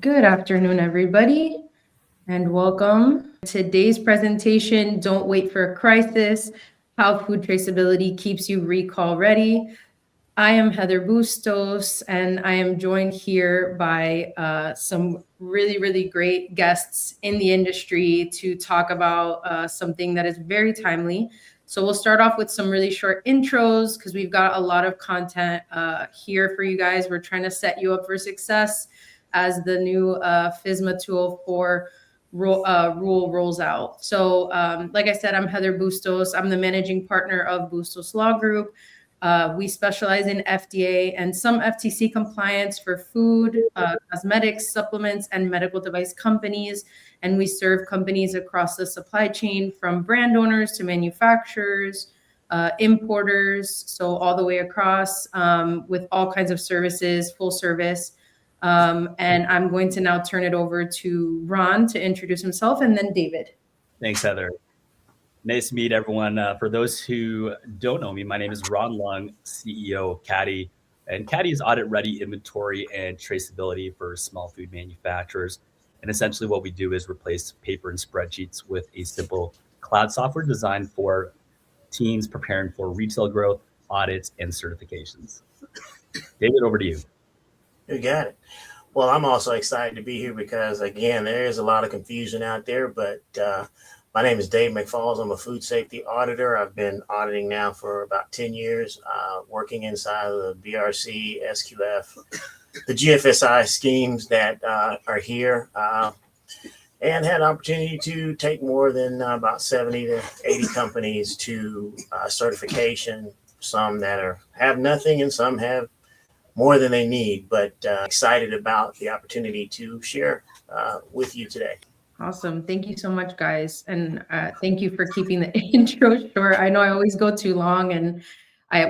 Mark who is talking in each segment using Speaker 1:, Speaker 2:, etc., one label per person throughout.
Speaker 1: Good afternoon, everybody, and welcome. Today's presentation, Don't Wait for a Crisis, How Food Traceability Keeps You Recall Ready. I am Heather Bustos, and I am joined here by some really great guests in the industry to talk about something that is very timely. So we'll start off with some really short intros because we've got a lot of content here for you guys. We're trying to set you up for success as the new FSMA 204 rule rolls out. So like I said, I'm Heather Bustos. I'm the managing partner of Bustos Law Group. We specialize in FDA and some FTC compliance for food, cosmetics, supplements, and medical device companies. And we serve companies across the supply chain from brand owners to manufacturers, importers, so all the way across with all kinds of services, full service. And I'm going to now turn it over to Ron to introduce himself, and then David.
Speaker 2: Thanks, Heather. Nice to meet everyone. For those who don't know me, my name is Ron Leung, CEO of Caddy. And Caddy is Audit Ready inventory and traceability for small food manufacturers. And essentially what we do is replace paper and spreadsheets with a simple cloud software designed for teams preparing for retail growth, audits, and certifications. David, over to you.
Speaker 3: You got it. Well, I'm also excited to be here because, again, there is a lot of confusion out there, but my name is Dave McFalls. I'm a food safety auditor. I've been auditing now for about 10 years, working inside of the BRC, SQF, the GFSI schemes that are here, and had an opportunity to take more than about 70 to 80 companies to certification, some that have nothing and some have more than they need, but excited about the opportunity to share with you today.
Speaker 1: Awesome. Thank you so much, guys. And thank you for keeping the intro short. I know I always go too long, and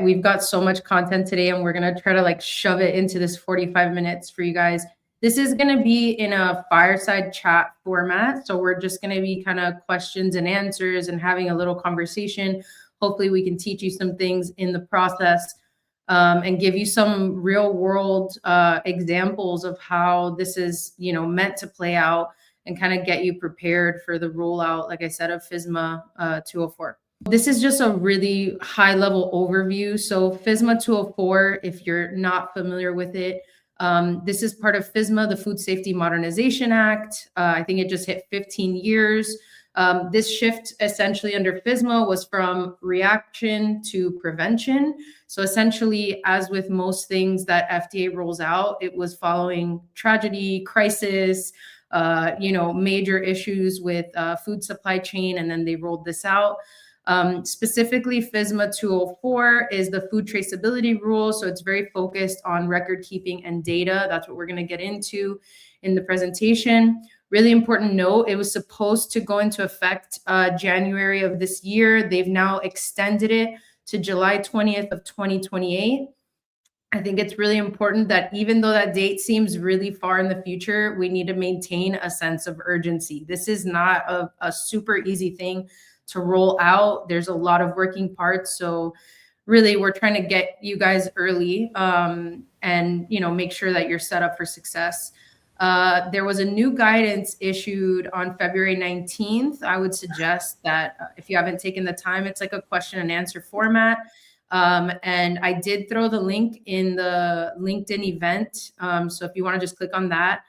Speaker 1: we've got so much content today, and we're going to try to shove it into this 45 minutes for you guys. This is going to be in a fireside chat format. So we're just going to be kind of questions and answers and having a little conversation. Hopefully we can teach you some things in the process. And give you some real world examples of how this is, meant to play out and kind of get you prepared for the rollout, like I said, of FSMA 204. This is just a really high level overview. So FSMA 204, if you're not familiar with it, this is part of FSMA, the Food Safety Modernization Act. I think it just hit 15 years. This shift essentially under FSMA was from reaction to prevention. So essentially, as with most things that FDA rolls out, it was following tragedy, crisis, major issues with food supply chain, and then they rolled this out. Specifically, FSMA 204 is the food traceability rule. So it's very focused on record keeping and data. That's what we're going to get into in the presentation. Really important note, it was supposed to go into effect January of this year. They've now extended it to July 20th of 2028. I think it's really important that even though that date seems really far in the future, we need to maintain a sense of urgency. This is not a super easy thing to roll out. There's a lot of working parts. So really, we're trying to get you guys early and make sure that you're set up for success. There was a new guidance issued on February 19th. I would suggest that if you haven't taken the time, it's like a question and answer format. And I did throw the link in the LinkedIn event. So if you want to just click on that.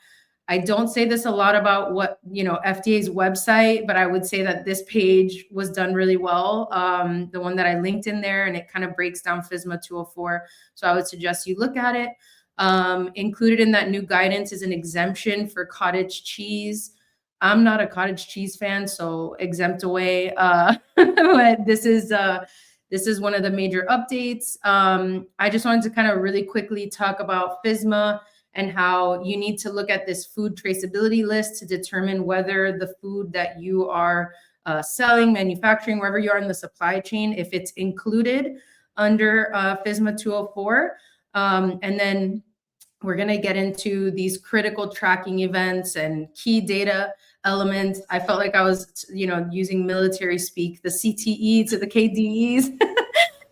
Speaker 1: I don't say this a lot about what, FDA's website, but I would say that this page was done really well. The one that I linked in there, and it kind of breaks down FSMA 204. So I would suggest you look at it. Included in that new guidance is an exemption for cottage cheese. I'm not a cottage cheese fan, so exempt away. But this is one of the major updates. I just wanted to kind of really quickly talk about FSMA and how you need to look at this food traceability list to determine whether the food that you are selling, manufacturing, wherever you are in the supply chain, if it's included under FSMA 204. And then we're going to get into these critical tracking events and key data elements. I felt like I was, using military speak, the CTE to the KDEs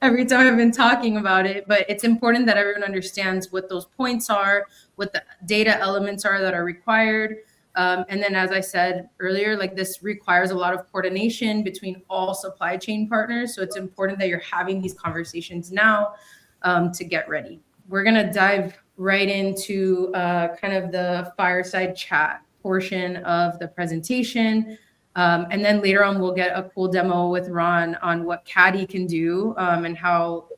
Speaker 1: every time I've been talking about it. But it's important that everyone understands what those points are, what the data elements are that are required. And then, as I said earlier, like this requires a lot of coordination between all supply chain partners. So it's important that you're having these conversations now to get ready. We're going to dive right into kind of the fireside chat portion of the presentation. And then later on, we'll get a cool demo with Ron on what Caddy can do and how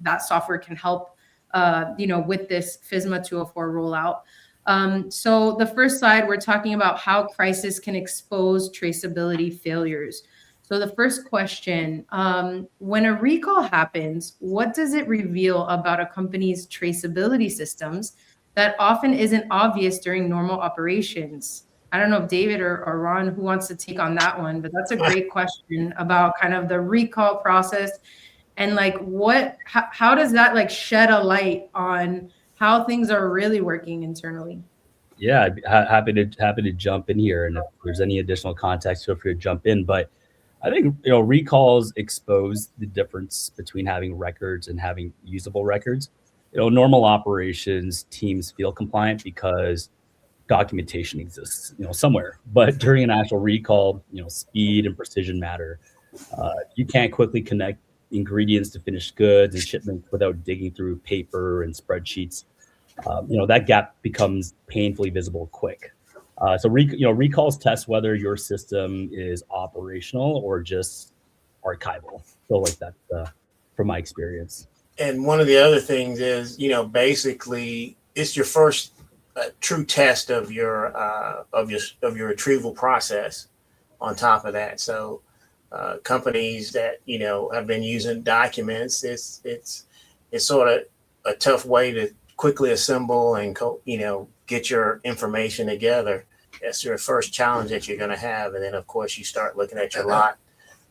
Speaker 1: that software can help, with this FSMA 204 rollout. So the first slide, we're talking about how crisis can expose traceability failures. So the first question, when a recall happens, what does it reveal about a company's traceability systems that often isn't obvious during normal operations? I don't know if David or Ron, who wants to take on that one, but that's a great question about kind of the recall process and like how does that like shed a light on how things are really working internally?
Speaker 2: Yeah, I'd be happy to jump in here, and if there's any additional context, feel free to jump in. But I think recalls expose the difference between having records and having usable records. Normal operations teams feel compliant because documentation exists, somewhere. But during an actual recall, speed and precision matter. You can't quickly connect ingredients to finished goods and shipments without digging through paper and spreadsheets. That gap becomes painfully visible quick. So recalls test whether your system is operational or just archival. So like that, from my experience.
Speaker 3: And one of the other things is, basically it's your first true test of your retrieval process. On top of that, so companies that have been using documents, it's sort of a tough way to quickly assemble and get your information together. That's your first challenge that you're going to have, and then of course you start looking at your lot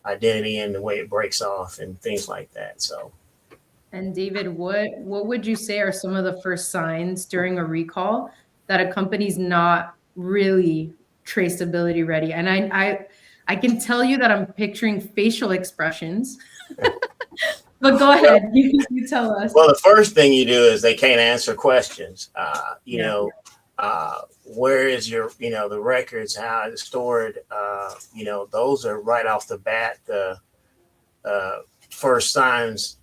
Speaker 3: identity and the way it breaks off and things like that. So.
Speaker 1: And David, what would you say are some of the first signs during a recall that a company's not really traceability ready? And I can tell you that I'm picturing facial expressions. But go ahead, you tell us.
Speaker 3: Well, the first thing you do is they can't answer questions. Where is your, the records, how it's stored? Those are right off the bat the first signs.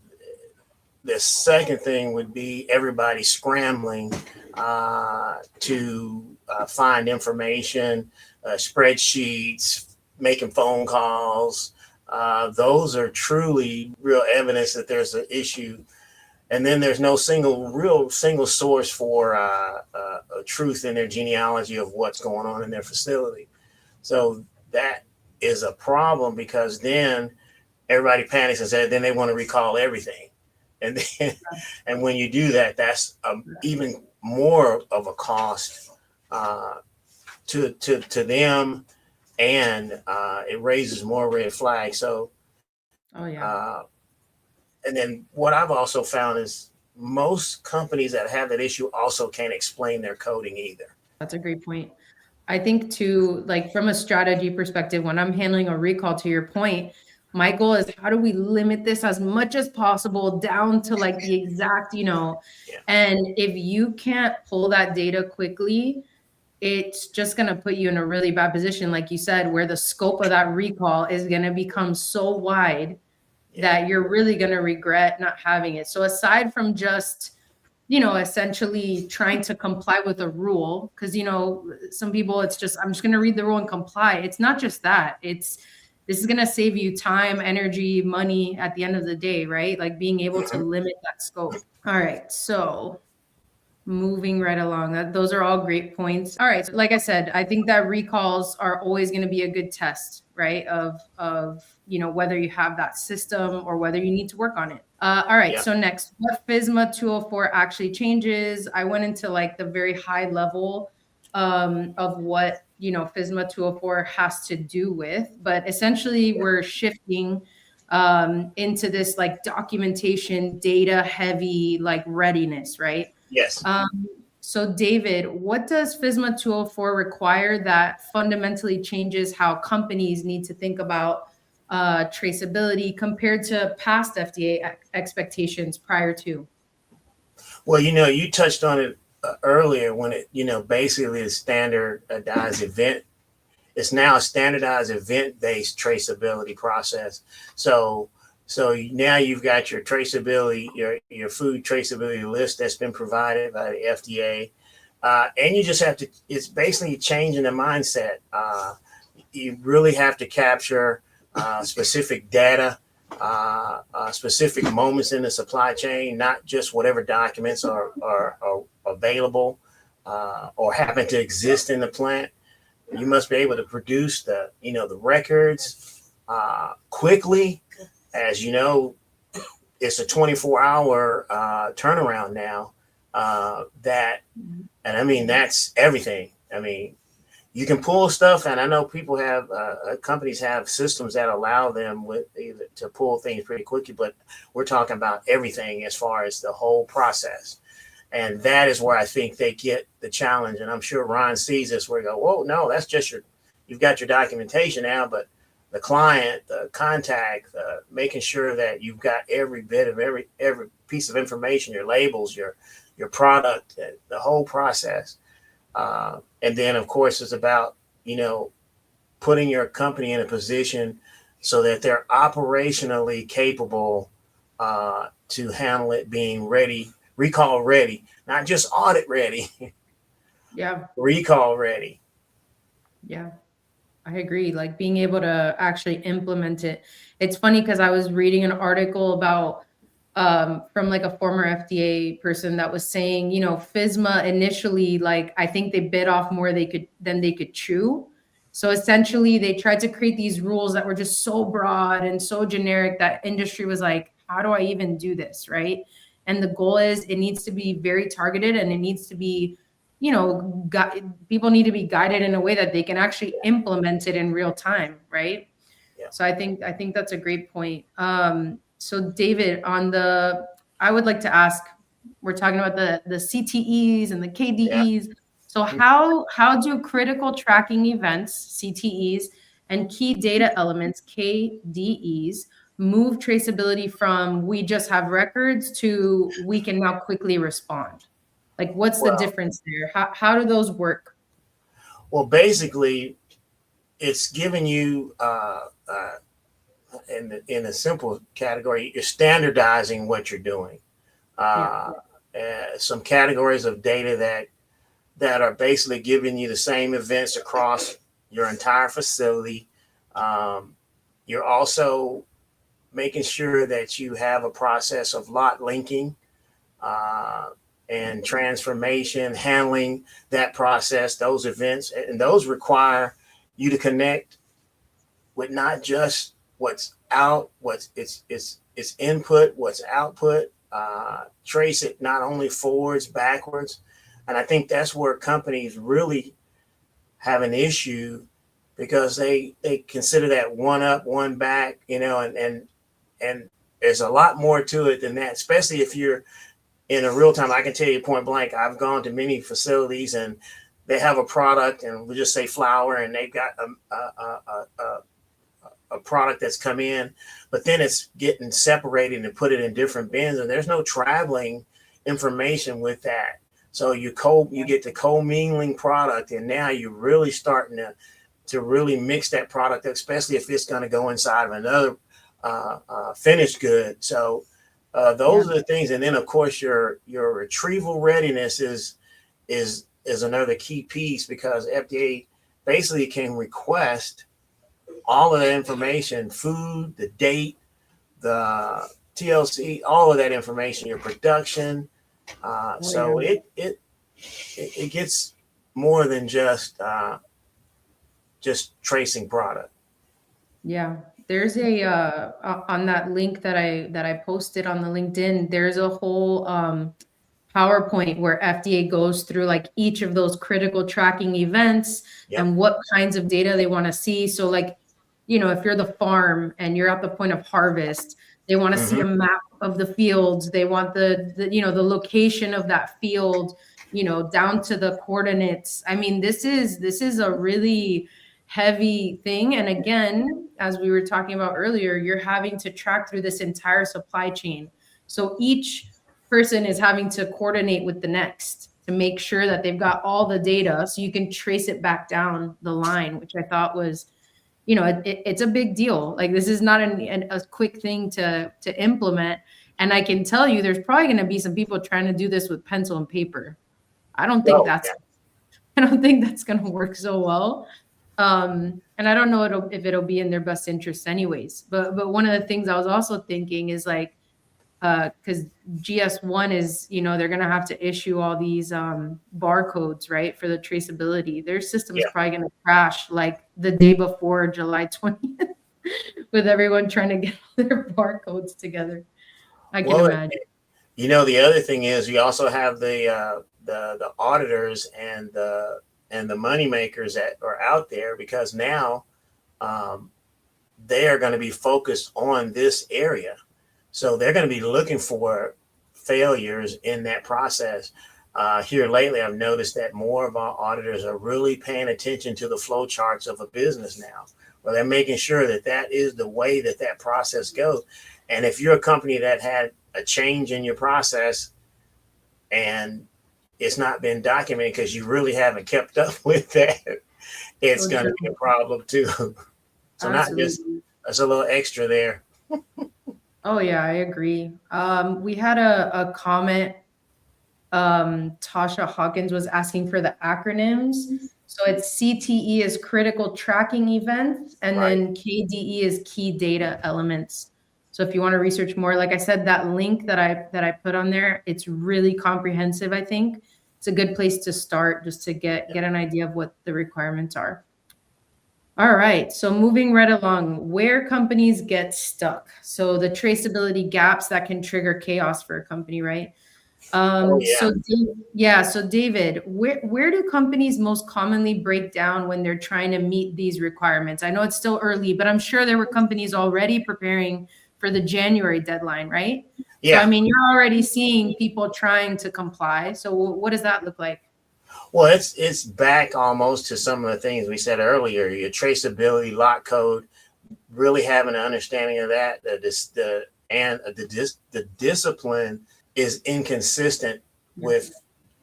Speaker 3: The second thing would be everybody scrambling to find information, spreadsheets, making phone calls. Those are truly real evidence that there's an issue. And then there's no single source for a truth in their genealogy of what's going on in their facility. So that is a problem, because then everybody panics and says, then they want to recall everything. And then, and when you do that, that's even more of a cost to them, and it raises more red flags. So, and then what I've also found is most companies that have that issue also can't explain their coding either.
Speaker 1: That's a great point. I think too, like from a strategy perspective, when I'm handling a recall, to your point, my goal is how do we limit this as much as possible down to like the exact, and if you can't pull that data quickly, it's just going to put you in a really bad position, like you said, where the scope of that recall is going to become so wide that you're really going to regret not having it. So aside from just, essentially trying to comply with a rule, because, some people, it's just, I'm just going to read the rule and comply. It's not just that. This is going to save you time, energy, money at the end of the day, right? Like being able to limit that scope. All right. So moving right along, those are all great points. All right. So like I said, I think that recalls are always going to be a good test, right? Of whether you have that system or whether you need to work on it. All right. So next, what FSMA 204 actually changes? I went into like the very high level of what FSMA 204 has to do with, but essentially we're shifting into this like documentation, data heavy, like readiness, right?
Speaker 3: Yes.
Speaker 1: So David, what does FSMA 204 require that fundamentally changes how companies need to think about traceability compared to past FDA expectations prior to?
Speaker 3: Well, you touched on it earlier, when it, basically the standardized event, it's now a standardized event-based traceability process. So now you've got your traceability, your food traceability list that's been provided by the FDA. And you just have to, it's basically changing the mindset. You really have to capture specific data, specific moments in the supply chain, not just whatever documents are available or happen to exist in the plant. You must be able to produce the records quickly. As you know, it's a 24-hour turnaround now. And I mean, that's everything. I mean, you can pull stuff, and I know people have companies have systems that allow them to pull things pretty quickly, but we're talking about everything as far as the whole process. And that is where I think they get the challenge. And I'm sure Ron sees this where he go, whoa, no, that's just you've got your documentation now, but the client, the contact, making sure that you've got every bit of every piece of information, your labels, your product, the whole process. And then, of course, it's about, putting your company in a position so that they're operationally capable to handle it, being ready, recall ready, not just audit ready.
Speaker 1: Yeah.
Speaker 3: Recall ready.
Speaker 1: Yeah, I agree. Like being able to actually implement it. It's funny because I was reading an article about from like a former FDA person that was saying, FSMA initially, like I think they bit off more than they could chew. So essentially they tried to create these rules that were just so broad and so generic that industry was like, how do I even do this? Right. And the goal is it needs to be very targeted, and it needs to be, people need to be guided in a way that they can actually implement it in real time. Right. Yeah. So I think that's a great point. So David, I would like to ask, we're talking about the CTEs and the KDEs. Yeah. So how do critical tracking events, CTEs, and key data elements, KDEs, move traceability from we just have records to we can now quickly respond? Like what's the difference there? How do those work?
Speaker 3: Well, basically, it's giving you in a simple category, you're standardizing what you're doing. Some categories of data that are basically giving you the same events across your entire facility. You're also making sure that you have a process of lot linking and transformation, handling that process, those events, and those require you to connect with not just what's out, what's its input, what's output, trace it not only forwards, backwards. And I think that's where companies really have an issue, because they consider that one up, one back, and there's a lot more to it than that, especially if you're in a real time. I can tell you point blank, I've gone to many facilities and they have a product, and we'll just say flour, and they've got a product that's come in, but then it's getting separated and put it in different bins, and there's no traveling information with that. So you get the commingling product, and now you're really starting to really mix that product, especially if it's going to go inside of another finished good. So those are the things. And then of course your retrieval readiness is another key piece, because FDA basically can request all of that information, food, the date, the TLC, all of that information, your production. So it gets more than just tracing product.
Speaker 1: Yeah, there's a on that link that I posted on the LinkedIn, there's a whole PowerPoint where FDA goes through like each of those critical tracking events and what kinds of data they want to see. So like, if you're the farm and you're at the point of harvest, they want to see a map of the fields. They want the location of that field, down to the coordinates. I mean, this is a really heavy thing. And again, as we were talking about earlier, you're having to track through this entire supply chain. So each person is having to coordinate with the next. to make sure that they've got all the data so you can trace it back down the line, which I thought was, you know, it's a big deal. Like, this is not a quick thing to implement. And I can tell you, there's probably going to be some people trying to do this with pencil and paper. I don't think that's going to work so well. And I don't know if it'll be in their best interest anyways. But one of the things I was also thinking is like, because GS1 is, you know, they're going to have to issue all these barcodes, right, for the traceability. Their system is probably going to crash like the day before July 20th with everyone trying to get their barcodes together. I can imagine.
Speaker 3: You know, the other thing is we also have the auditors and the money makers that are out there, because now they are going to be focused on this area. So they're going to be looking for failures in that process. Here lately, I've noticed that more of our auditors are really paying attention to the flow charts of a business now, where they're making sure that that is the way that that process goes. And if you're a company that had a change in your process and it's not been documented because you really haven't kept up with that, it's going to be a problem too. So not just, there's a little extra there.
Speaker 1: Oh yeah, I agree. We had a comment. Tasha Hawkins was asking for the acronyms. So it's CTE is critical tracking events, and then KDE is key data elements. So if you want to research more, like I said, that link that I put on there, it's really comprehensive. I think it's a good place to start, just to get an idea of what the requirements are. All right, so moving right along, where companies get stuck. So the traceability gaps that can trigger chaos for a company, right? So David, where do companies most commonly break down when they're trying to meet these requirements? I know it's still early, but I'm sure there were companies already preparing for the January deadline, right? Yeah. So, I mean, you're already seeing people trying to comply. So what does that look like?
Speaker 3: Well, it's back almost to some of the things we said earlier. Your traceability lock code, really having an understanding of that. The discipline is inconsistent with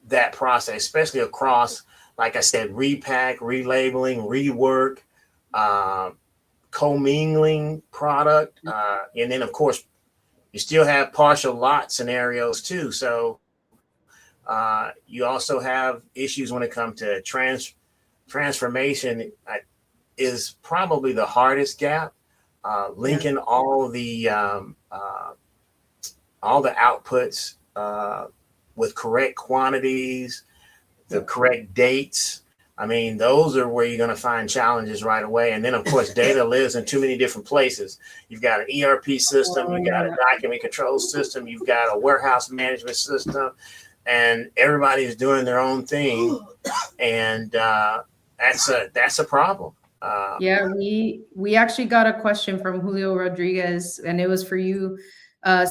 Speaker 3: that process, especially across, like I said, repack, relabeling, rework, commingling product, and then of course you still have partial lot scenarios too. So you also have issues when it comes to transformation. Is probably the hardest gap. Linking all the outputs with correct quantities, the correct dates. I mean, those are where you're going to find challenges right away. And then, of course, data lives in too many different places. You've got an ERP system, you've got a document control system, you've got a warehouse management system, and everybody's doing their own thing. And that's a problem.
Speaker 1: We actually got a question from Julio Rodriguez, and it was for you,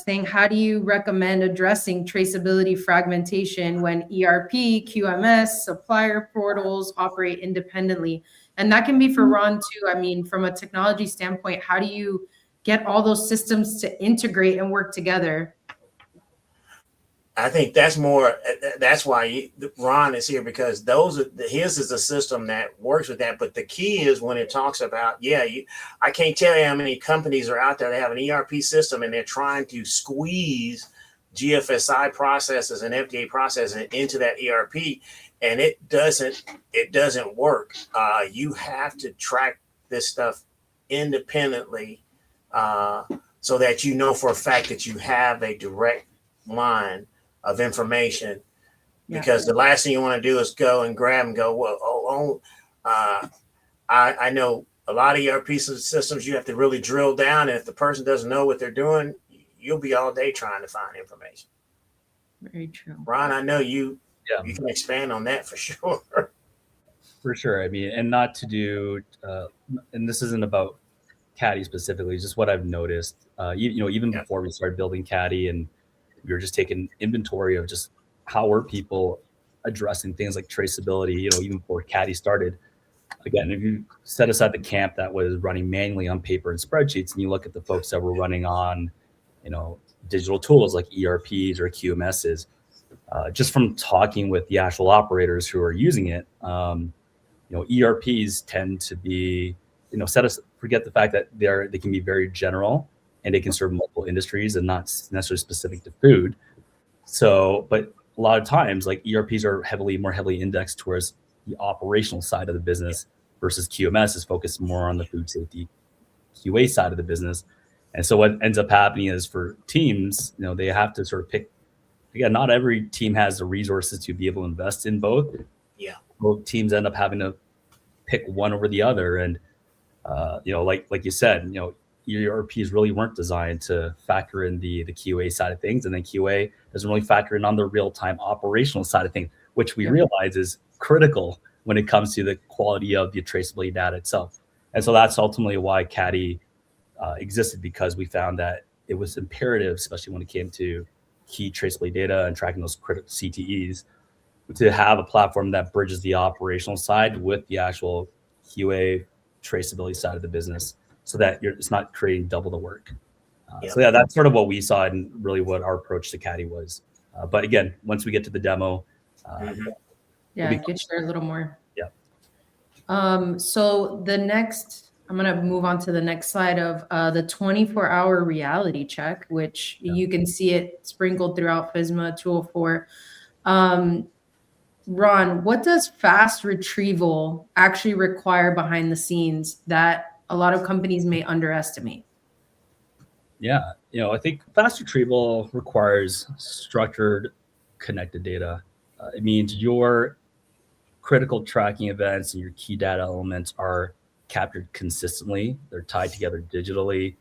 Speaker 1: saying, how do you recommend addressing traceability fragmentation when ERP, QMS, supplier portals operate independently? And that can be for Ron too. I mean, from a technology standpoint, how do you get all those systems to integrate and work together?
Speaker 3: I think that's why Ron is here, because his is a system that works with that. But the key is when it talks about, I can't tell you how many companies are out there that have an ERP system and they're trying to squeeze GFSI processes and FDA processes into that ERP, and it doesn't work. You have to track this stuff independently so that you know for a fact that you have a direct line of information, because the last thing you want to do is go and grab and go, I know a lot of ERP systems, you have to really drill down. And if the person doesn't know what they're doing, you'll be all day trying to find information.
Speaker 1: Very true.
Speaker 3: Ron, I know you can expand on that for sure.
Speaker 2: For sure. I mean, and not to do, and this isn't about Caddy specifically, just what I've noticed, even before we started building Caddy, and we were just taking inventory of just how are people addressing things like traceability, even before Caddy started. Again, if you set aside the camp that was running manually on paper and spreadsheets, and you look at the folks that were running on, digital tools like ERPs or QMSs, just from talking with the actual operators who are using it, ERPs tend to be, forget the fact that they can be very general and they can serve multiple industries and not necessarily specific to food. So, but a lot of times, like ERPs are more heavily indexed towards the operational side of the business versus QMS is focused more on the food safety QA side of the business. And so what ends up happening is for teams, they have to sort of pick. Again, not every team has the resources to be able to invest in both.
Speaker 3: Yeah.
Speaker 2: Both teams end up having to pick one over the other. And, like you said, ERPs really weren't designed to factor in the QA side of things. And then QA doesn't really factor in on the real-time operational side of things, which we realize is critical when it comes to the quality of the traceability data itself. And so that's ultimately why Caddy existed, because we found that it was imperative, especially when it came to key traceability data and tracking those critical CTEs, to have a platform that bridges the operational side with the actual QA traceability side of the business, so that it's not creating double the work. So yeah, that's sort of what we saw and really what our approach to Caddy was. But again, once we get to the demo,
Speaker 1: I could share a little more.
Speaker 2: Yeah.
Speaker 1: So I'm going to move on to the next slide of the 24-hour reality check, which you can see it sprinkled throughout FSMA 204. Ron, what does fast retrieval actually require behind the scenes that a lot of companies may underestimate?
Speaker 2: Yeah, I think fast retrieval requires structured, connected data. It means your critical tracking events and your key data elements are captured consistently. They're tied together digitally,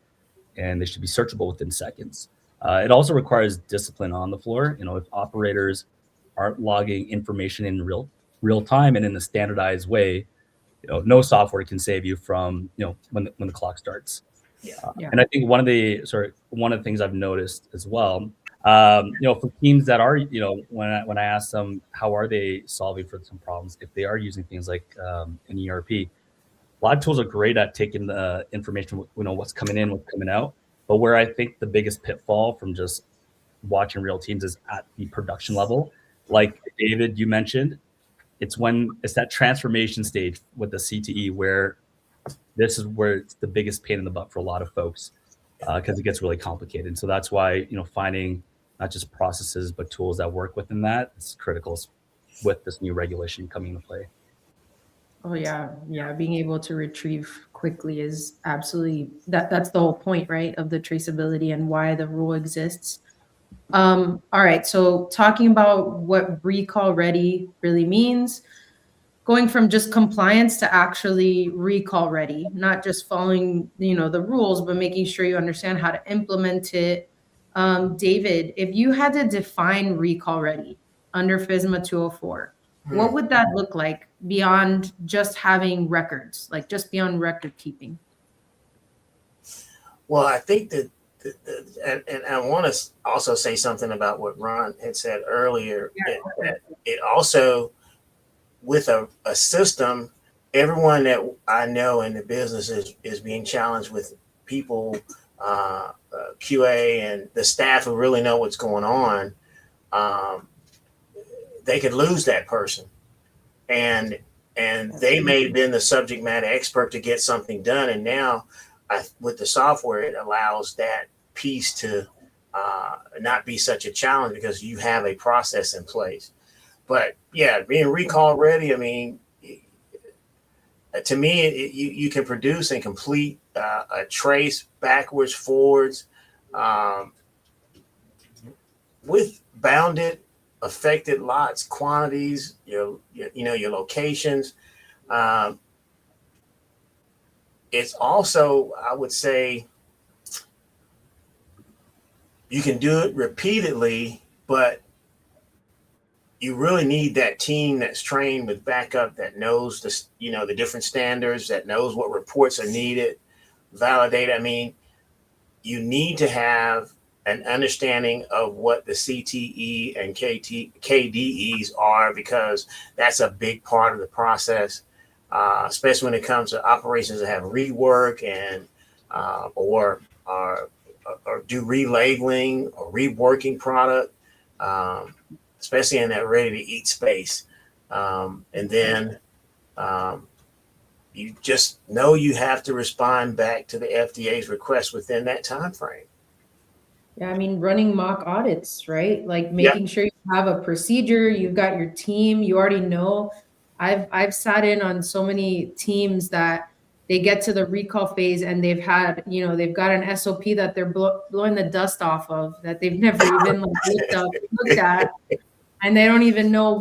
Speaker 2: and they should be searchable within seconds. It also requires discipline on the floor. If operators aren't logging information in real time and in a standardized way, no software can save you from when the clock starts. And I think one of the things I've noticed as well, for teams that are, when I ask them how are they solving for some problems, if they are using things like an ERP, a lot of tools are great at taking the information, what's coming in, what's coming out. But where I think the biggest pitfall from just watching real teams is at the production level. Like David, you mentioned, it's that transformation stage with the CTE where this is where it's the biggest pain in the butt for a lot of folks, because it gets really complicated. And so that's why, finding not just processes, but tools that work within that is critical with this new regulation coming into play.
Speaker 1: Oh yeah. Being able to retrieve quickly is absolutely, that's the whole point, right, of the traceability and why the rule exists. All right. So talking about what recall ready really means, going from just compliance to actually recall ready, not just following, the rules, but making sure you understand how to implement it. David, if you had to define recall ready under FSMA 204, what would that look like beyond just having records, like just beyond record keeping?
Speaker 3: Well, I think that, and I want to also say something about what Ron had said earlier. That it also, with a system, everyone that I know in the business is being challenged with people, QA, and the staff who really know what's going on. They could lose that person, and they may have been the subject matter expert to get something done, and now with the software, it allows that piece to not be such a challenge because you have a process in place. But yeah, being recall ready, I mean, to me, you can produce and complete a trace backwards, forwards, with bounded, affected lots, quantities, your locations. It's also, I would say, you can do it repeatedly, but you really need that team that's trained with backup, that knows the different standards, that knows what reports are needed, validate. I mean, you need to have an understanding of what the CTE and KDEs are, because that's a big part of the process, especially when it comes to operations that have rework and or do relabeling or reworking product. especially in that ready to eat space. And then you just know you have to respond back to the FDA's request within that time frame.
Speaker 1: Yeah, I mean, running mock audits, right? Like
Speaker 3: Yep.
Speaker 1: making sure you have a procedure, you've got your team, you already know. I've sat in on so many teams that they get to the recall phase and they've had, they've got an SOP that they're blowing the dust off of that they've never even looked at, and they don't even know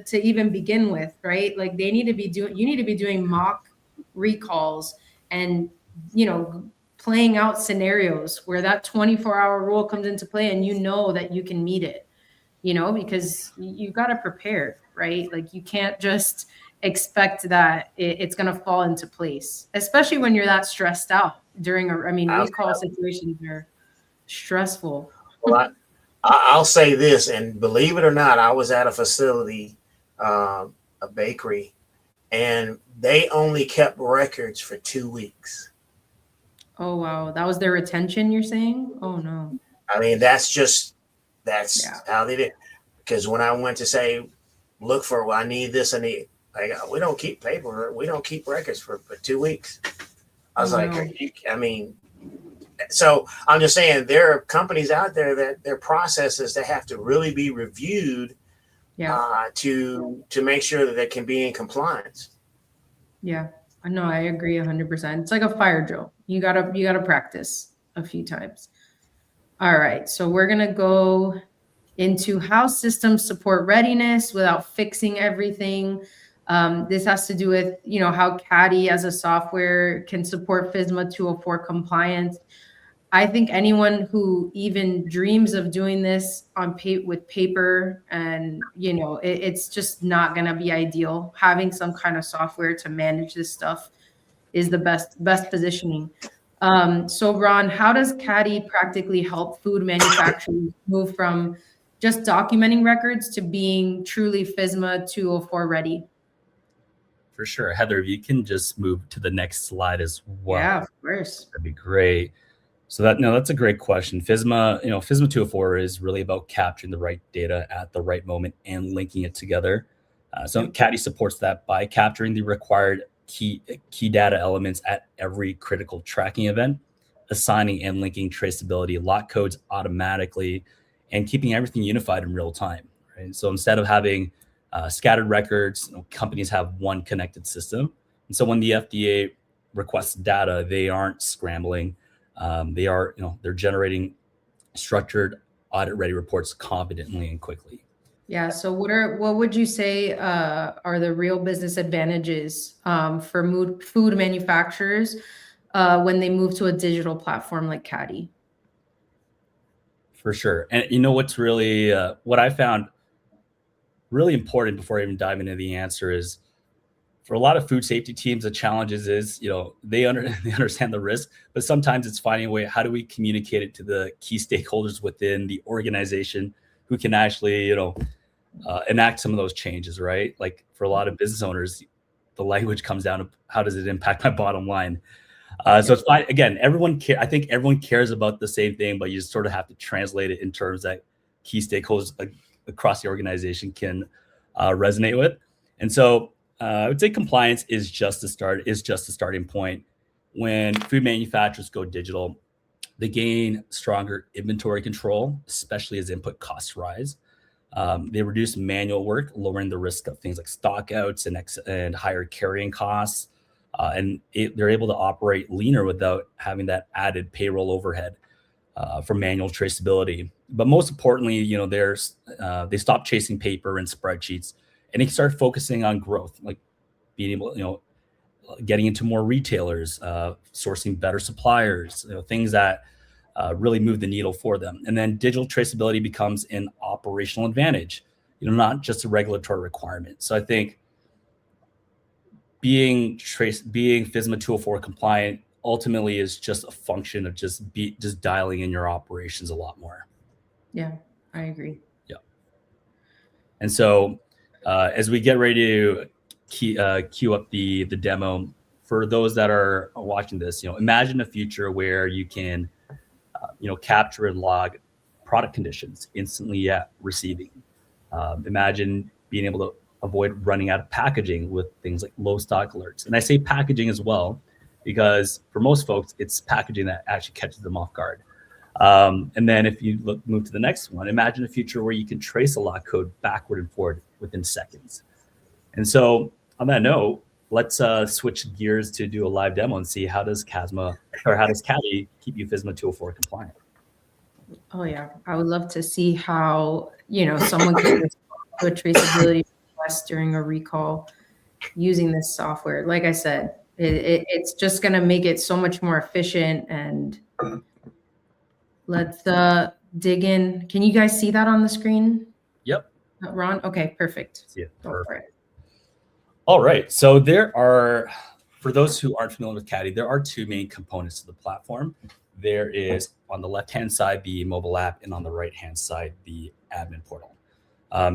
Speaker 1: to even begin with, right? Like you need to be doing mock recalls and, playing out scenarios where that 24-hour rule comes into play and that you can meet it, because you've got to prepare, right? Like you can't just expect that it's going to fall into place, especially when you're that stressed out during recall situations are stressful.
Speaker 3: Well, I'll say this, and believe it or not, I was at a facility, a bakery, and they only kept records for 2 weeks.
Speaker 1: Oh, wow. That was their retention, you're saying? Oh, no.
Speaker 3: I mean, that's how they did. Because when I went to say, look for, I need this, we don't keep paper. We don't keep records for 2 weeks. I was so I'm just saying there are companies out there that their processes that have to really be reviewed to make sure that they can be in compliance.
Speaker 1: Yeah. No, I agree 100%. It's like a fire drill. You gotta practice a few times. All right. So we're going to go into how systems support readiness without fixing everything. This has to do with, how Caddy as a software can support FSMA 204 compliance. I think anyone who even dreams of doing this with paper and, it's just not going to be ideal. Having some kind of software to manage this stuff is the best positioning. So Ron, how does Caddy practically help food manufacturers move from just documenting records to being truly FSMA 204 ready?
Speaker 2: For sure. Heather, if you can just move to the next slide as well.
Speaker 1: Yeah, of course.
Speaker 2: That'd be great. So that's a great question. FSMA 204 is really about capturing the right data at the right moment and linking it together. So Caddy supports that by capturing the required key data elements at every critical tracking event, assigning and linking traceability lot codes automatically, and keeping everything unified in real time. Right? So instead of having scattered records, companies have one connected system. And so when the FDA requests data, they aren't scrambling. They're generating structured audit ready reports confidently and quickly.
Speaker 1: Yeah. So what would you say are the real business advantages for food manufacturers when they move to a digital platform like Caddy?
Speaker 2: For sure. And what's really what I found really important before I even dive into the answer is, for a lot of food safety teams, the challenges is, they understand the risk, but sometimes it's finding a way, how do we communicate it to the key stakeholders within the organization who can actually, enact some of those changes, right? Like for a lot of business owners, the language comes down to how does it impact my bottom line? So it's fine. Again, I think everyone cares about the same thing, but you just sort of have to translate it in terms that key stakeholders across the organization can resonate with. And so I would say compliance is just a starting point. When food manufacturers go digital, they gain stronger inventory control, especially as input costs rise. They reduce manual work, lowering the risk of things like stockouts and higher carrying costs. They're able to operate leaner without having that added payroll overhead for manual traceability. But most importantly, they stop chasing paper and spreadsheets, and they start focusing on growth, like being able, getting into more retailers, sourcing better suppliers, things that really move the needle for them. And then digital traceability becomes an operational advantage, not just a regulatory requirement. So I think being FSMA 204 compliant ultimately is just a function of just dialing in your operations a lot more.
Speaker 1: Yeah, I agree.
Speaker 2: Yeah. And so as we get ready to queue up the demo, for those that are watching this, imagine a future where you can, capture and log product conditions instantly at receiving. Imagine being able to avoid running out of packaging with things like low stock alerts. And I say packaging as well, because for most folks, it's packaging that actually catches them off guard. And then if you move to the next one, imagine a future where you can trace a lot code backward and forward within seconds. And so on that note, let's switch gears to do a live demo and see how does Caddy keep you FSMA 204 compliant?
Speaker 1: Oh yeah, I would love to see how, someone can respond to a traceability request during a recall using this software. Like I said, it's just going to make it so much more efficient. And let's dig in. Can you guys see that on the screen?
Speaker 2: Yep.
Speaker 1: Ron? Okay, perfect.
Speaker 2: See it.
Speaker 1: Go for
Speaker 2: Perfect.
Speaker 1: it.
Speaker 2: All right. So there are, for those who aren't familiar with Caddy, there are two main components to the platform. There is on the left-hand side, the mobile app, and on the right-hand side, the admin portal.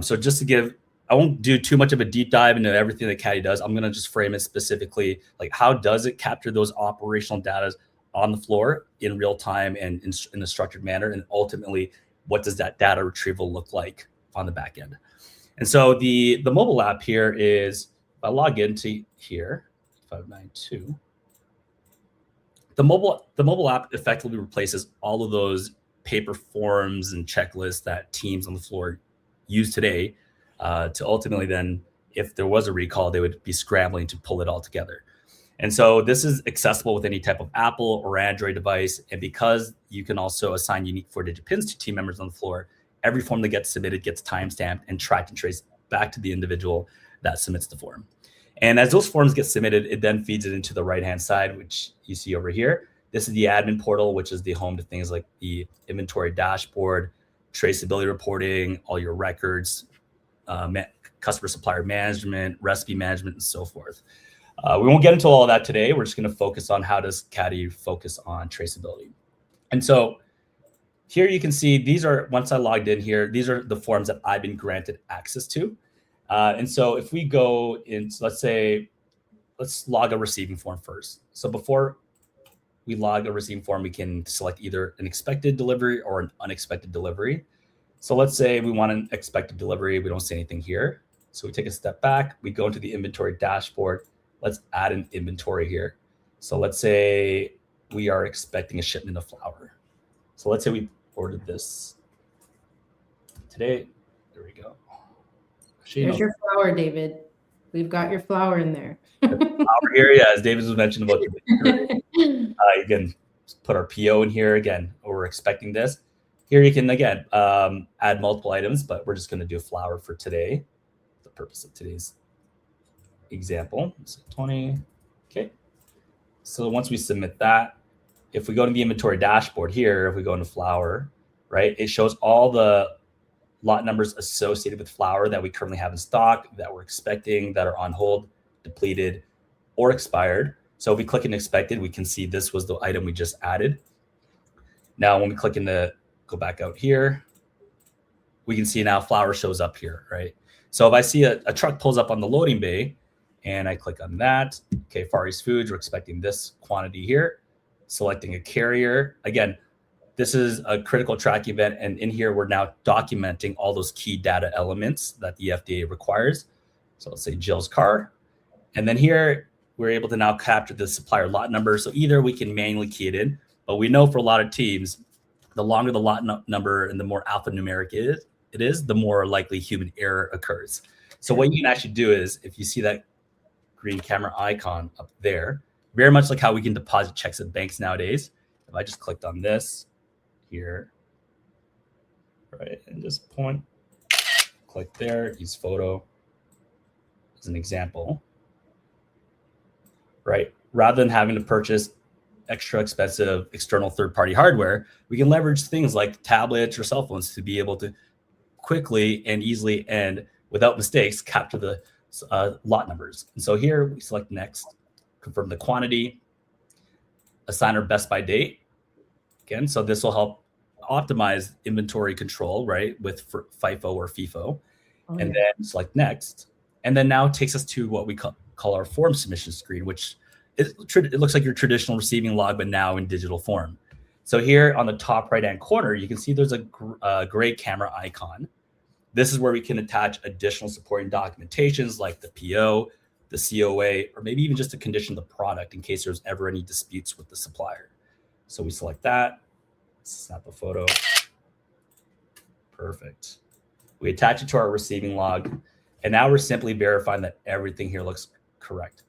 Speaker 2: So just to give, I won't do too much of a deep dive into everything that Caddy does. I'm going to just frame it specifically, like how does it capture those operational data on the floor in real time and in a structured manner, and ultimately, what does that data retrieval look like on the back end? And so the mobile app here is, if I log into here, 592. The mobile app effectively replaces all of those paper forms and checklists that teams on the floor use today to ultimately then, if there was a recall, they would be scrambling to pull it all together. And so this is accessible with any type of Apple or Android device. And because you can also assign unique 4-digit pins to team members on the floor, every form that gets submitted gets timestamped and tracked and traced back to the individual that submits the form. And as those forms get submitted, it then feeds it into the right-hand side, which you see over here. This is the admin portal, which is the home to things like the inventory dashboard, traceability reporting, all your records, customer supplier management, recipe management, and so forth. We won't get into all of that today. We're just going to focus on how does Caddy focus on traceability. And so here you can see these are, once I logged in here, these are the forms that I've been granted access to. And so if we go in, let's log a receiving form first. So before we log a receiving form, we can select either an expected delivery or an unexpected delivery. So let's say we want an expected delivery. We don't see anything here. So we take a step back. We go into the inventory dashboard. Let's add an inventory here. So let's say we are expecting a shipment of flour. So let's say we ordered this today. There we go.
Speaker 1: There's your flour, David. We've got your flour in there.
Speaker 2: Flour here, yeah, as David was mentioned about you can put our PO in here again. We're expecting this. Here you can again add multiple items, but we're just going to do flour for today, the purpose of today's example. So 20. Okay. So once we submit that, if we go to the inventory dashboard here, if we go into flour, right, it shows all the lot numbers associated with flour that we currently have in stock, that we're expecting, that are on hold, depleted, or expired. So if we click in expected, we can see this was the item we just added. Now, when we click into go back out here, we can see now flour shows up here, right? So if I see a truck pulls up on the loading bay and I click on that, okay, Far East Foods, we're expecting this quantity here, selecting a carrier. Again, this is a critical track event. And in here, we're now documenting all those key data elements that the FDA requires. So let's say Jill's car. And then here, we're able to now capture the supplier lot number. So either we can manually key it in, but we know for a lot of teams, the longer the lot number and the more alphanumeric it is, the more likely human error occurs. So what you can actually do is, if you see that green camera icon up there, very much like how we can deposit checks at banks nowadays. If I just clicked on this here, right, and just click there, use photo as an example, right? Rather than having to purchase extra expensive external third-party hardware, we can leverage things like tablets or cell phones to be able to quickly and easily and without mistakes capture the lot numbers. And so here we select next, confirm the quantity, assign our best by date. Again, so this will help optimize inventory control, right, with FIFO or FIFO, and then select next. And then now it takes us to what we call our form submission screen, which it looks like your traditional receiving log, but now in digital form. So here on the top right-hand corner, you can see there's a gray camera icon. This is where we can attach additional supporting documentations like the PO, the COA, or maybe even just a condition of the product in case there's ever any disputes with the supplier. So we select that, snap a photo. Perfect. We attach it to our receiving log, and now we're simply verifying that everything here looks correct.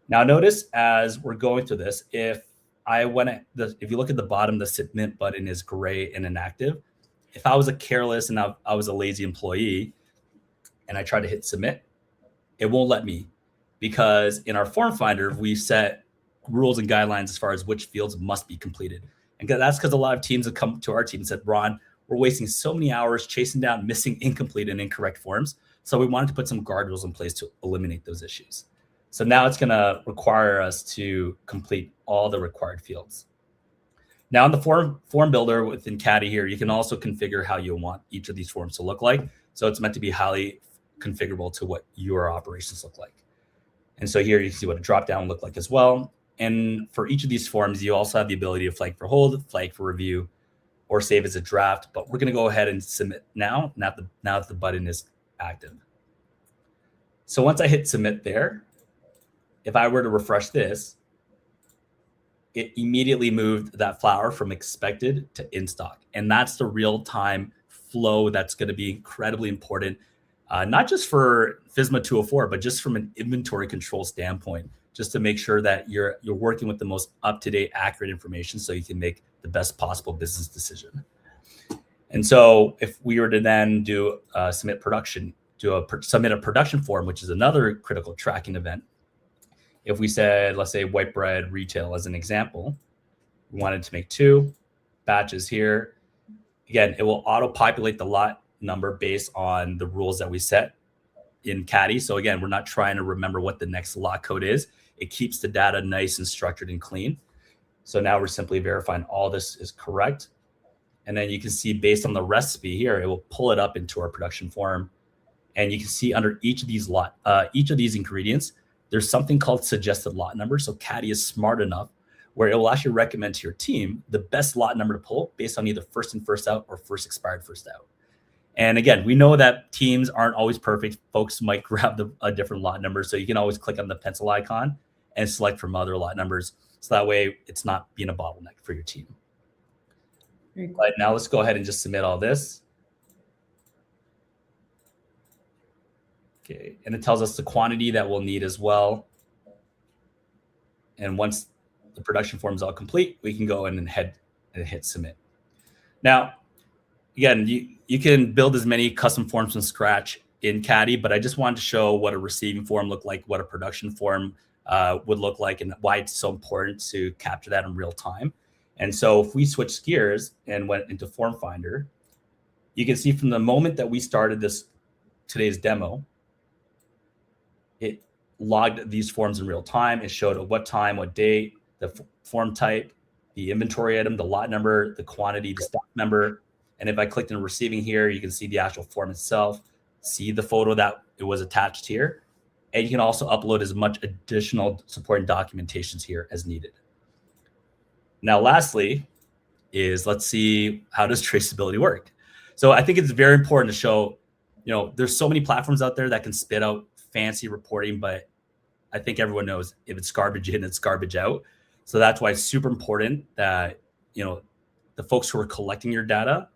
Speaker 2: Now notice as we're going through this, if you look at the bottom, the submit button is gray and inactive. If I was a careless and I was a lazy employee and I try to hit submit, it won't let me, because in our form finder, we set rules and guidelines as far as which fields must be completed. And that's because a lot of teams have come to our team and said, Ron, we're wasting so many hours chasing down missing, incomplete, and incorrect forms. So we wanted to put some guardrails in place to eliminate those issues. So now it's going to require us to complete all the required fields. Now in the form builder within Caddy here, you can also configure how you want each of these forms to look like. So it's meant to be highly configurable to what your operations look like. And so here you can see what a dropdown will look like as well. And for each of these forms, you also have the ability to flag for hold, flag for review, or save as a draft. But we're going to go ahead and submit now that the button is active. So once I hit submit there, if I were to refresh this, it immediately moved that flower from expected to in stock. And that's the real-time flow that's going to be incredibly important, not just for FSMA 204, but just from an inventory control standpoint, just to make sure that you're working with the most up-to-date, accurate information so you can make the best possible business decision. And so if we were to then do submit a production form, which is another critical tracking event. If we said, let's say white bread retail as an example, we wanted to make 2 batches here. Again, it will auto-populate the lot number based on the rules that we set in Caddy. So again, we're not trying to remember what the next lot code is. It keeps the data nice and structured and clean. So now we're simply verifying all this is correct. And then you can see based on the recipe here, it will pull it up into our production form. And you can see under each of these ingredients, there's something called suggested lot number. So Caddy is smart enough where it will actually recommend to your team the best lot number to pull based on either first in, first out, or first expired, first out. And again, we know that teams aren't always perfect. Folks might grab a different lot number. So you can always click on the pencil icon and select from other lot numbers. So that way it's not being a bottleneck for your team.
Speaker 1: Very cool.
Speaker 2: But now let's go ahead and just submit all this. Okay, and it tells us the quantity that we'll need as well. And once the production form is all complete, we can go in and hit submit. Now, again, you can build as many custom forms from scratch in Caddy, but I just wanted to show what a receiving form looked like, what a production form would look like, and why it's so important to capture that in real time. And so if we switch gears and went into Form Finder, you can see from the moment that we started today's demo, it logged these forms in real time. It showed at what time, what date, the form type, the inventory item, the lot number, the quantity, the stock number. And if I clicked in receiving here, you can see the actual form itself, see the photo that it was attached here. And you can also upload as much additional supporting documentations here as needed. Now, lastly, let's see, how does traceability work? So I think it's very important to show, there's so many platforms out there that can spit out fancy reporting, but I think everyone knows if it's garbage in, it's garbage out. So that's why it's super important that, the folks who are collecting your data,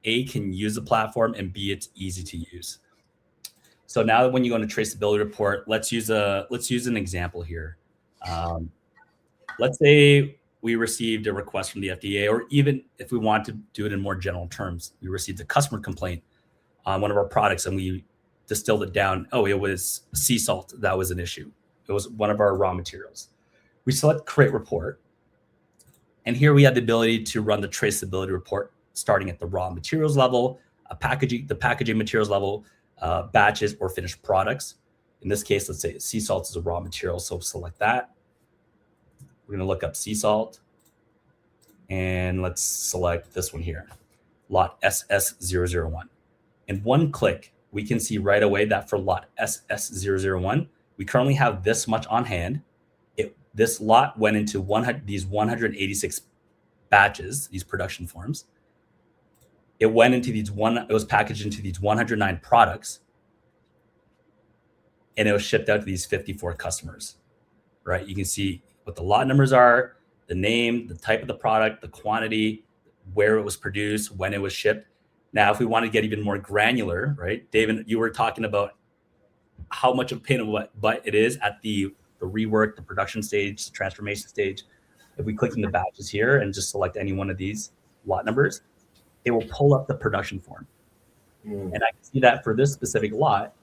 Speaker 2: A, can use the platform, and B, it's easy to use. So now that when you go into traceability report, let's use an example here. Let's say we received a request from the FDA, or even if we want to do it in more general terms, we received a customer complaint on one of our products and we distilled it down. Oh, it was sea salt that was an issue. It was one of our raw materials. We select create report. And here we have the ability to run the traceability report starting at the raw materials level, the packaging materials level, batches or finished products. In this case, let's say sea salt is a raw material. So select that. We're going to look up sea salt. And let's select this one here, lot SS001. In one click, we can see right away that for lot SS001, we currently have this much on hand. This lot went into these 186 batches, these production forms. It went into these it was packaged into these 109 products, and it was shipped out to these 54 customers, right? You can see what the lot numbers are, the name, the type of the product, the quantity, where it was produced, when it was shipped. Now, if we want to get even more granular, right? David, you were talking about how much of a pain in the butt it is at the rework, the production stage, the transformation stage. If we click in the batches here and just select any one of these lot numbers, it will pull up the production form. And I can see that for this specific lot,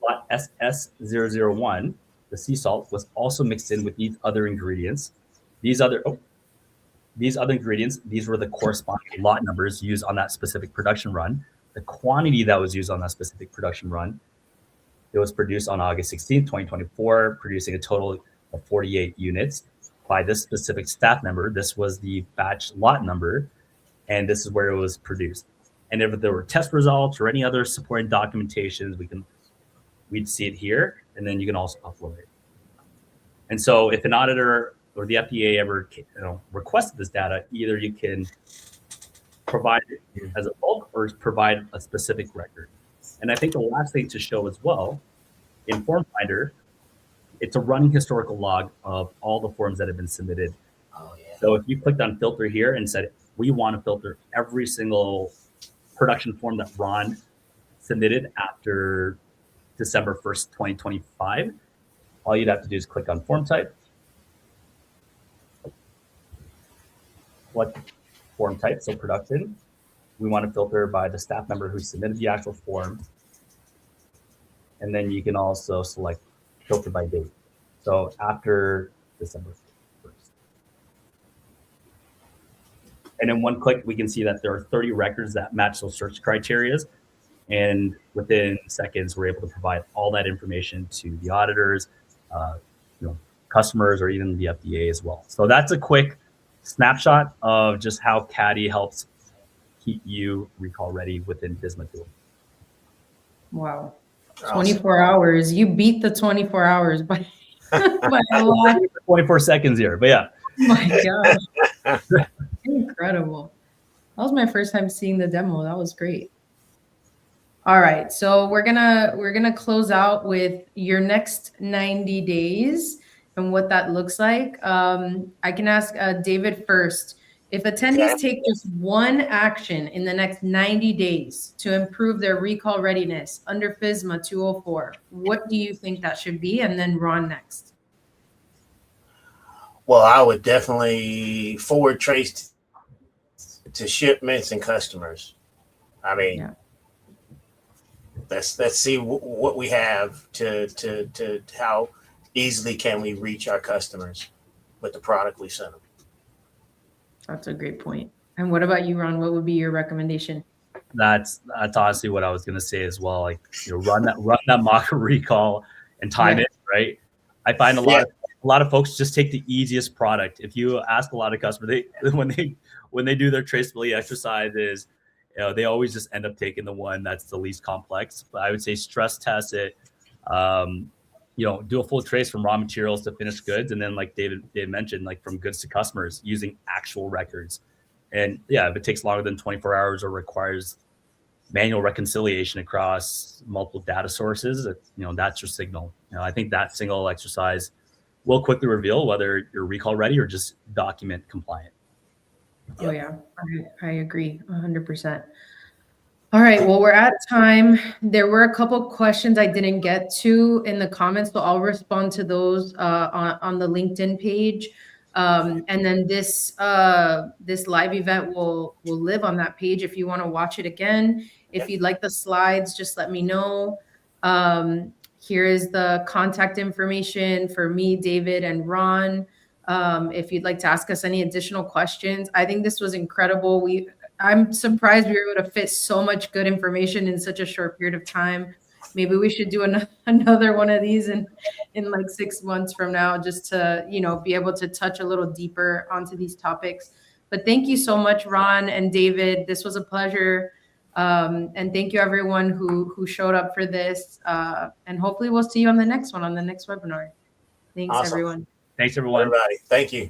Speaker 2: lot SS001, the sea salt was also mixed in with these other ingredients. These other ingredients, these were the corresponding lot numbers used on that specific production run. The quantity that was used on that specific production run, it was produced on August 16th, 2024, producing a total of 48 units by this specific staff member. This was the batch lot number, and this is where it was produced. And if there were test results or any other supporting documentations, we'd see it here, and then you can also upload it. And so if an auditor or the FDA ever requested this data, either you can provide it as a bulk or provide a specific record. And I think the last thing to show as well, in Form Finder, it's a running historical log of all the forms that have been submitted.
Speaker 3: Oh, yeah.
Speaker 2: So if you clicked on filter here and said, we want to filter every single production form that Ron submitted after December 1st, 2025, all you'd have to do is click on form type. What form type? So production. We want to filter by the staff member who submitted the actual form. And then you can also select filter by date. So after December 1st. And in one click, we can see that there are 30 records that match those search criteria. And within seconds, we're able to provide all that information to the auditors, customers, or even the FDA as well. So that's a quick snapshot of just how Caddy helps keep you recall ready within BISMA tool.
Speaker 1: Wow. 24 hours. You beat the 24 hours by a lot.
Speaker 2: 24 seconds here, but yeah.
Speaker 1: Oh my gosh. Incredible. That was my first time seeing the demo. That was great. All right. So we're gonna close out with your next 90 days and what that looks like. I can ask David first. If attendees take just one action in the next 90 days to improve their recall readiness under FSMA 204, what do you think that should be? And then Ron next.
Speaker 3: Well, I would definitely forward trace to shipments and customers. I mean, yeah. Let's see what we have to how easily can we reach our customers with the product we sent them.
Speaker 1: That's a great point. And what about you, Ron? What would be your recommendation?
Speaker 2: That's honestly what I was going to say as well. Like, run that mock recall and time it, right? I find a lot of folks just take the easiest product. If you ask a lot of customers, when they do their traceability exercises, they always just end up taking the one that's the least complex. But I would say stress test it. Do a full trace from raw materials to finished goods, and then like David mentioned, like from goods to customers using actual records. And yeah, if it takes longer than 24 hours or requires manual reconciliation across multiple data sources, that's your signal. I think that single exercise will quickly reveal whether you're recall ready or just document compliant.
Speaker 1: Oh yeah, I agree 100%. All right, well, we're at time. There were a couple questions I didn't get to in the comments, so I'll respond to those on the LinkedIn page. And then this live event will live on that page if you want to watch it again. If you'd like the slides, just let me know. Here is the contact information for me, David, and Ron. If you'd like to ask us any additional questions. I think this was incredible. I'm surprised we were able to fit so much good information in such a short period of time. Maybe we should do another one of these in like 6 months from now, just to, be able to touch a little deeper onto these topics. But thank you so much, Ron and David. This was a pleasure. And thank you everyone who showed up for this. And hopefully we'll see you on the next one, on the next webinar. Thanks,
Speaker 3: awesome.
Speaker 1: Everyone.
Speaker 2: Thanks, everyone.
Speaker 3: Everybody. Thank you.